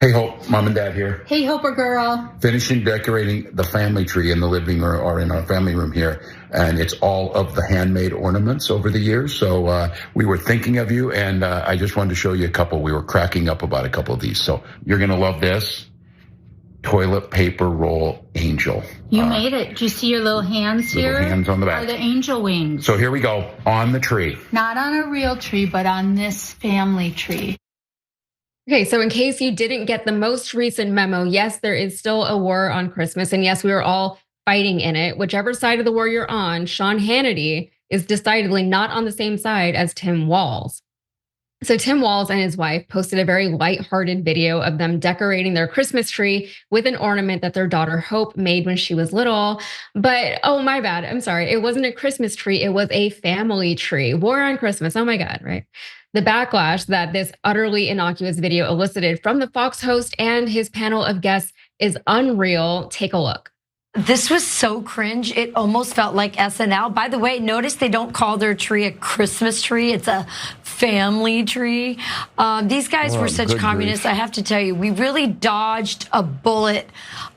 Hey, Hope, Mom and Dad here. Hey, Hoper girl. Finishing decorating the family tree in the living room or in our family room here. And it's all of the handmade ornaments over the years. So we were thinking of you, and I just wanted to show you a couple. We were cracking up about a couple of these. So you're going to love this. Toilet paper roll angel. You made it. Do you see your little hands here? Little hands on the back. Are the angel wings. So here we go, on the tree. Not on a real tree, but on this family tree. Okay, so in case you didn't get the most recent memo, yes, there is still a war on Christmas. And yes, we are all fighting in it. Whichever side of the war you're on, Sean Hannity is decidedly not on the same side as Tim Walz. So Tim Walz and his wife posted a very lighthearted video of them decorating their Christmas tree with an ornament that their daughter Hope made when she was little. But oh, my bad. I'm sorry. It wasn't a Christmas tree. It was a family tree. War on Christmas. Oh my God, right? The backlash that this utterly innocuous video elicited from the Fox host and his panel of guests is unreal. Take a look. This was so cringe. It almost felt like SNL. By the way, notice they don't call their tree a Christmas tree. It's a family tree. These guys were such communists. I have to tell you, we really dodged a bullet,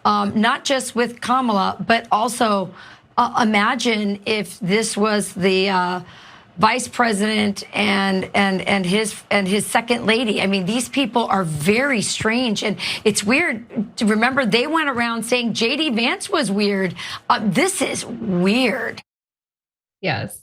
not just with Kamala, but also imagine if this was the vice president and his second lady. I mean, these people are very strange, and it's weird to remember they went around saying JD Vance was weird. This is weird. Yes,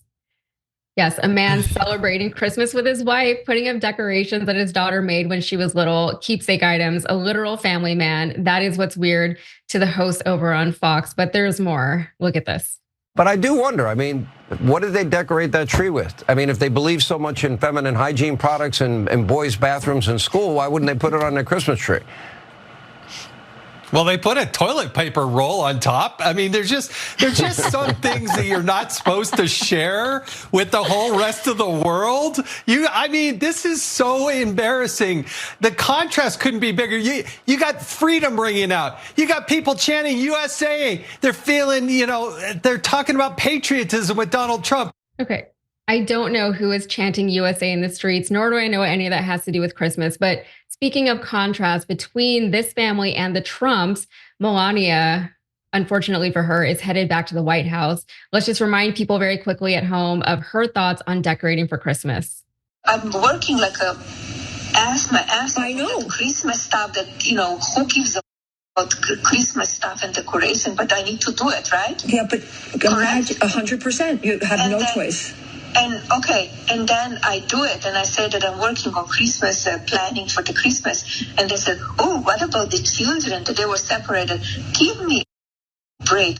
a man celebrating Christmas with his wife, putting up decorations that his daughter made when she was little, keepsake items, a literal family man. That is what's weird to the host over on Fox, but there's more. Look at this. But I do wonder, I mean, what did they decorate that tree with? I mean, if they believe so much in feminine hygiene products and boys' bathrooms in school, why wouldn't they put it on their Christmas tree? Well, they put a toilet paper roll on top. I mean, there's just some things that you're not supposed to share with the whole rest of the world. I mean, this is so embarrassing. The contrast couldn't be bigger. You got freedom ringing out. You got people chanting USA. They're feeling, they're talking about patriotism with Donald Trump. Okay. I don't know who is chanting USA in the streets, nor do I know what any of that has to do with Christmas. But speaking of contrast between this family and the Trumps, Melania, unfortunately for her, is headed back to the White House. Let's just remind people very quickly at home of her thoughts on decorating for Christmas. I'm working like my ass. I know. Christmas stuff that, who gives a about Christmas stuff and decoration, but I need to do it, right? Yeah, but 100%. You have no choice. And then I do it, and I say that I'm working on Christmas, planning for the Christmas, and they said, oh, what about the children? That they were separated. Give me a break.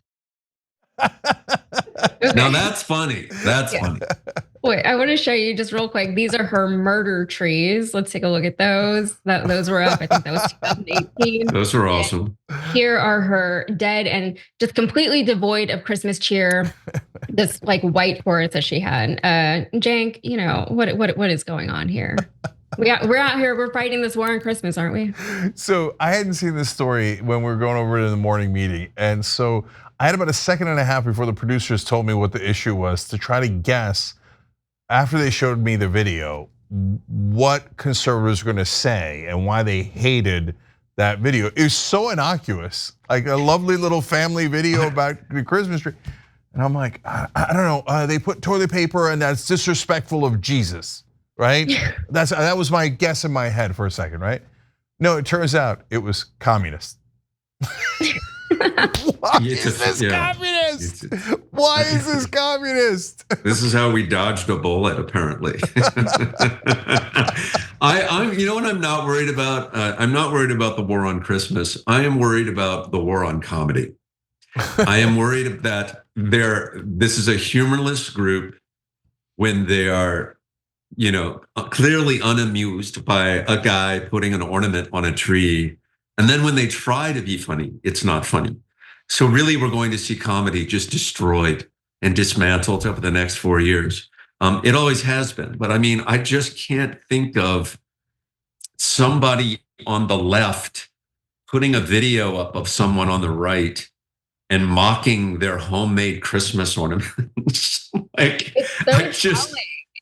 Now that's funny. That's funny. Wait, I want to show you just real quick. These are her murder trees. Let's take a look at those. Those were up. I think that was 2018. Those are awesome. Here are her dead and just completely devoid of Christmas cheer. This like white horse that she had. Jank, what is going on here? We're out here. We're fighting this war on Christmas, aren't we? So I hadn't seen this story when we were going over it in the morning meeting, and so I had about a second and a half before the producers told me what the issue was to try to guess, after they showed me the video, what conservatives were going to say and why they hated that video. It was so innocuous, like a lovely little family video about the Christmas tree. And I'm like, I don't know, they put toilet paper and that's disrespectful of Jesus, right? That was my guess in my head for a second, right? No, it turns out it was communist. Why is this communist? Why is this communist? This is how we dodged a bullet, apparently. You know what I'm not worried about? I'm not worried about the war on Christmas. I am worried about the war on comedy. I am worried that this is a humorless group when they are, clearly unamused by a guy putting an ornament on a tree. And then when they try to be funny, it's not funny. So really, we're going to see comedy just destroyed and dismantled over the next 4 years. It always has been. But I mean, I just can't think of somebody on the left putting a video up of someone on the right and mocking their homemade Christmas ornaments.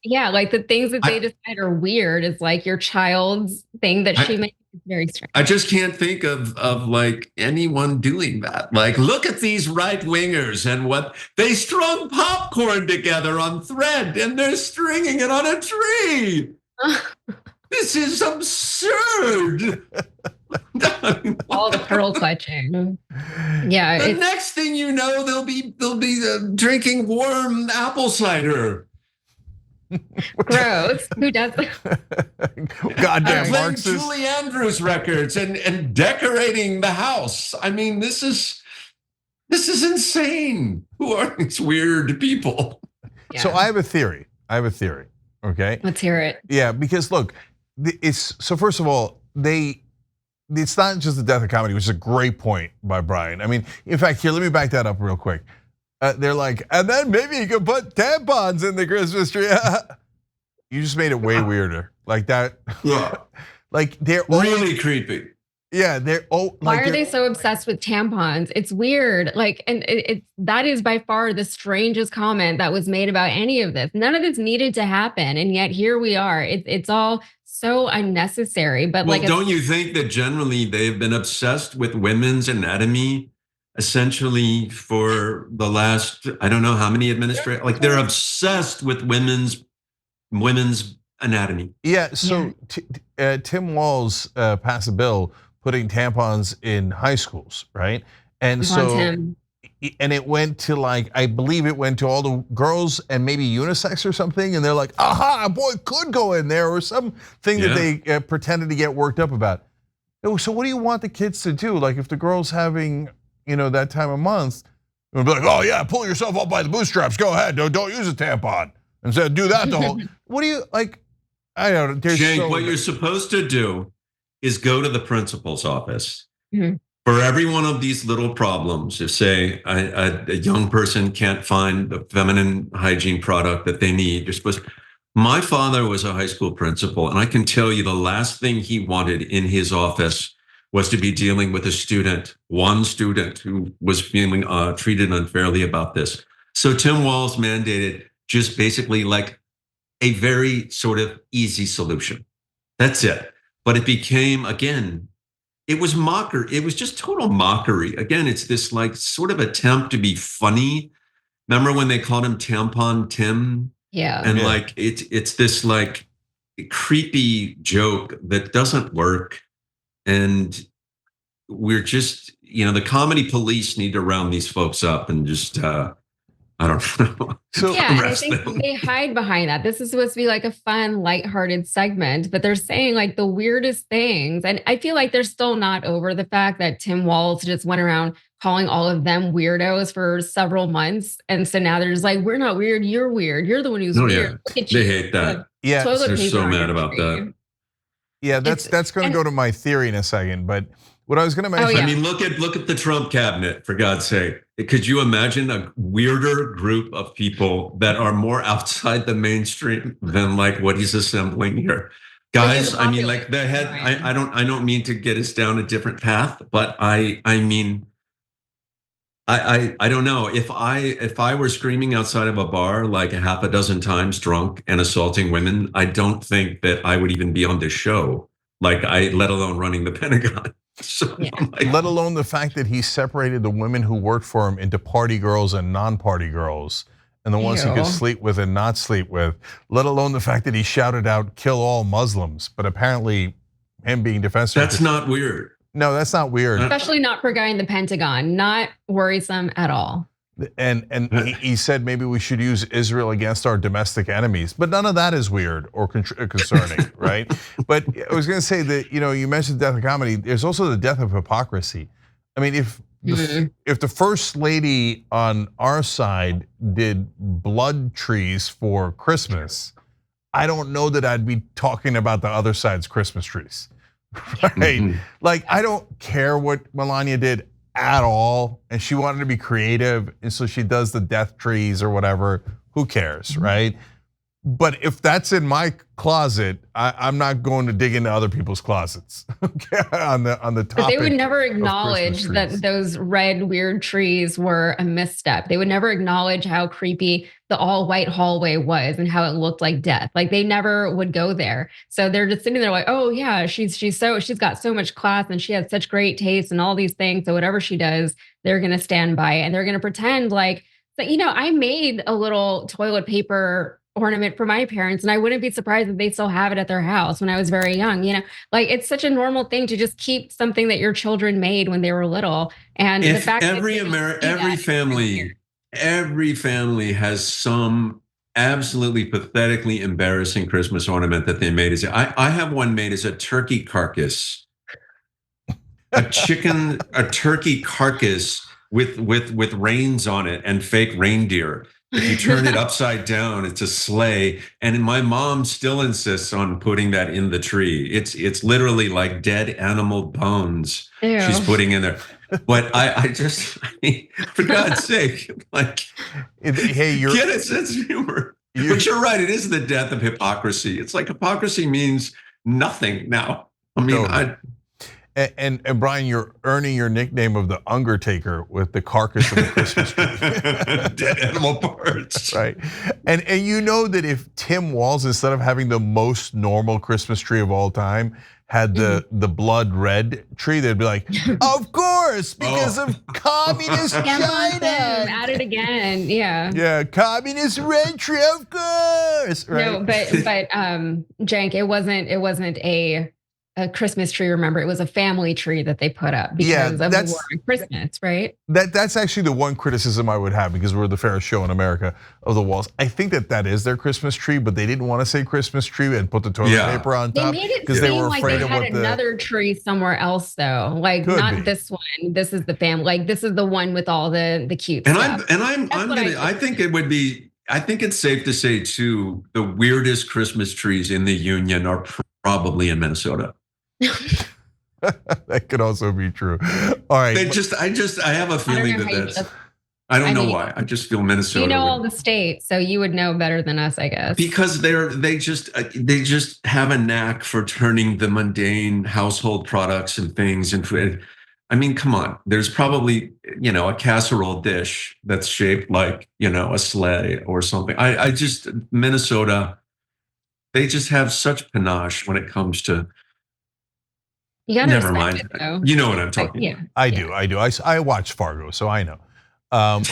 Yeah, like the things that they decide are weird is like your child's thing that she made It's very strange. I just can't think of like anyone doing that. Like, look at these right wingers and what they strung popcorn together on thread and they're stringing it on a tree. This is absurd. All the pearl clutching. Yeah. The next thing you know, they'll be drinking warm apple cider. Gross. Who does that? Goddamn playing Marxist. Julie Andrews records and decorating the house. I mean, this is insane. Who are these weird people? Yeah. So I have a theory. Okay. Let's hear it. Yeah, because look, so first of all, it's not just the death of comedy, which is a great point by Brian. I mean, in fact, here, let me back that up real quick. They're like, and then maybe you can put tampons in the Christmas tree. You just made it way weirder, like that. Yeah, like they're really creepy. Yeah, they're Why are they so obsessed with tampons? It's weird. Like, and that is by far the strangest comment that was made about any of this. None of this needed to happen, and yet here we are. It's all so unnecessary. But well, like, don't you think that generally they've been obsessed with women's anatomy, essentially for the last I don't know how many administrators? Like they're obsessed with women's anatomy. Yeah. So Tim Walz passed a bill putting tampons in high schools, right? And Tim. And it went to like, I believe it went to all the girls and maybe unisex or something. And they're like, aha, a boy could go in there or something that they pretended to get worked up about. So what do you want the kids to do? Like if the girl's having, that time of month, they'll be like, oh yeah, pull yourself up by the bootstraps. Go ahead, don't use a tampon. And so do that the whole, what do you like? I don't know. Jake, what you're supposed to do is go to the principal's office. For every one of these little problems, if say a young person can't find the feminine hygiene product that they need, you're supposed to. My father was a high school principal, and I can tell you the last thing he wanted in his office was to be dealing with one student who was feeling treated unfairly about this. So Tim Walz mandated just basically like a very sort of easy solution. That's it. But it became, again, it was mockery. It was just total mockery. Again, it's this like sort of attempt to be funny. Remember when they called him Tampon Tim? Yeah. And like it's this like creepy joke that doesn't work. And we're just, the comedy police need to round these folks up and just I don't know. So yeah, I think they hide behind that. This is supposed to be like a fun, lighthearted segment, but they're saying like the weirdest things. And I feel like they're still not over the fact that Tim Walz just went around calling all of them weirdos for several months. And so now they're just like, we're not weird, you're weird. You're the one who's weird. Yeah. They hate that. Yeah, they're so mad about that. Yeah, that's going to go to my theory in a second, but what I was going to mention. I mean, look at the Trump cabinet, for God's sake. Could you imagine a weirder group of people that are more outside the mainstream than like what he's assembling here? Guys, I mean, like the head, I don't mean to get us down a different path, but I mean, I don't know. If I were screaming outside of a bar like a half a dozen times drunk and assaulting women, I don't think that I would even be on this show, let alone running the Pentagon. So, let alone the fact that he separated the women who worked for him into party girls and non-party girls, and the ones he could sleep with and not sleep with. Let alone the fact that he shouted out "kill all Muslims," but apparently, him being defensive. That's not weird. No, that's not weird. Especially not for a guy in the Pentagon. Not worrisome at all. And he said maybe we should use Israel against our domestic enemies, but none of that is weird or concerning, right? But I was going to say that you mentioned the death of comedy. There's also the death of hypocrisy. I mean, if the first lady on our side did blood trees for Christmas, I don't know that I'd be talking about the other side's Christmas trees, right? Like I don't care what Melania did at all, and she wanted to be creative, and so she does the death trees or whatever. Who cares, right? But if that's in my closet, I'm not going to dig into other people's closets. Okay, on the topic. But they would never acknowledge that those red weird trees were a misstep. They would never acknowledge how creepy the all white hallway was and how it looked like death. Like they never would go there. So they're just sitting there like, oh yeah, she's got so much class and she has such great taste and all these things. So whatever she does, they're gonna stand by it and they're gonna pretend like that. I made a little toilet paper ornament for my parents, and I wouldn't be surprised if they still have it at their house when I was very young. Like it's such a normal thing to just keep something that your children made when they were little. And if the fact every family has some absolutely pathetically embarrassing Christmas ornament that they made. I have one made as a turkey carcass, a turkey carcass with reins on it and fake reindeer. If you turn it upside down, it's a sleigh. And my mom still insists on putting that in the tree. It's literally like dead animal bones she's putting in there. But I mean, for God's sake, like, hey, get a sense of humor. But you're right, it is the death of hypocrisy. It's like hypocrisy means nothing now. I mean, And Brian, you're earning your nickname of the Undertaker with the carcass of the Christmas tree. Dead animal parts. Right. And you know that if Tim Walz, instead of having the most normal Christmas tree of all time, had the blood red tree, they'd be like, of course, because of communist China. At it again, yeah. Yeah, communist red tree, of course. Right? No, but Jank, it wasn't a Christmas tree. Remember, it was a family tree that they put up because of the war on Christmas, right? That's actually the one criticism I would have, because we're the fairest show in America of the Walls. I think that is their Christmas tree, but they didn't want to say Christmas tree and put the toilet paper on top. They made it seem like they had another tree somewhere else, though. Like this one. This is the family. Like this is the one with all the cute stuff. I think it's safe to say too, the weirdest Christmas trees in the Union are probably in Minnesota. That could also be true. All right. I have a feeling I don't know why. I just feel Minnesota. You know all the states, so you would know better than us, I guess. Because they just have a knack for turning the mundane household products and things into. I mean, come on. There's probably a casserole dish that's shaped like a sleigh or something. Minnesota. They just have such panache when it comes to. Never mind. You know what I'm talking about. I do. I watch Fargo, so I know. All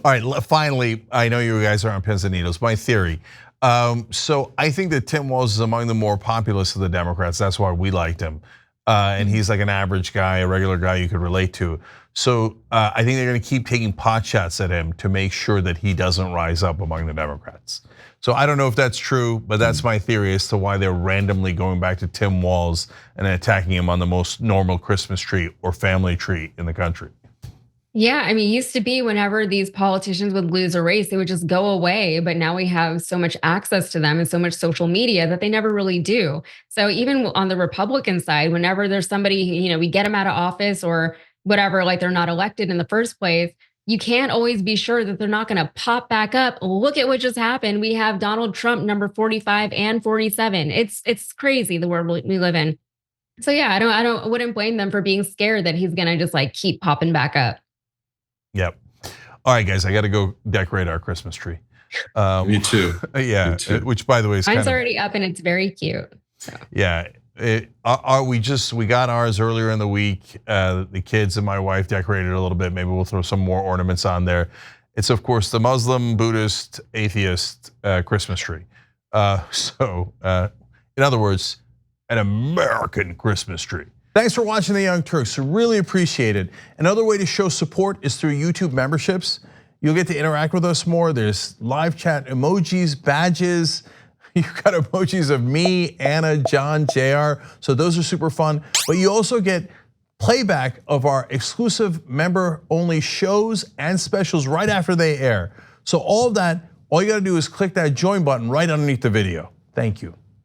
right. Finally, I know you guys are on pins and needles. My theory. So I think that Tim Walz is among the more populist of the Democrats. That's why we liked him. And he's like an average guy, a regular guy you could relate to. So I think they're going to keep taking pot shots at him to make sure that he doesn't rise up among the Democrats. So I don't know if that's true, but that's my theory as to why they're randomly going back to Tim Walz and attacking him on the most normal Christmas tree or family tree in the country. Yeah, I mean, it used to be whenever these politicians would lose a race, they would just go away. But now we have so much access to them and so much social media that they never really do. So even on the Republican side, whenever there's somebody, we get them out of office or whatever, like they're not elected in the first place, you can't always be sure that they're not going to pop back up. Look at what just happened. We have Donald Trump number 45 and 47. It's crazy the world we live in. So yeah, I wouldn't blame them for being scared that he's going to just like keep popping back up. Yep. All right, guys, I got to go decorate our Christmas tree. Me too. Yeah, Me too. Which by the way is mine's already up and it's very cute. So. Yeah. We got ours earlier in the week. The kids and my wife decorated a little bit. Maybe we'll throw some more ornaments on there. It's of course the Muslim, Buddhist, atheist Christmas tree. In other words, an American Christmas tree. Thanks for watching The Young Turks. Really appreciate it. Another way to show support is through YouTube memberships. You'll get to interact with us more. There's live chat emojis, badges. You've got emojis of me, Anna, John, JR. So those are super fun. But you also get playback of our exclusive member-only shows and specials right after they air. So all of that, all you gotta do is click that join button right underneath the video. Thank you.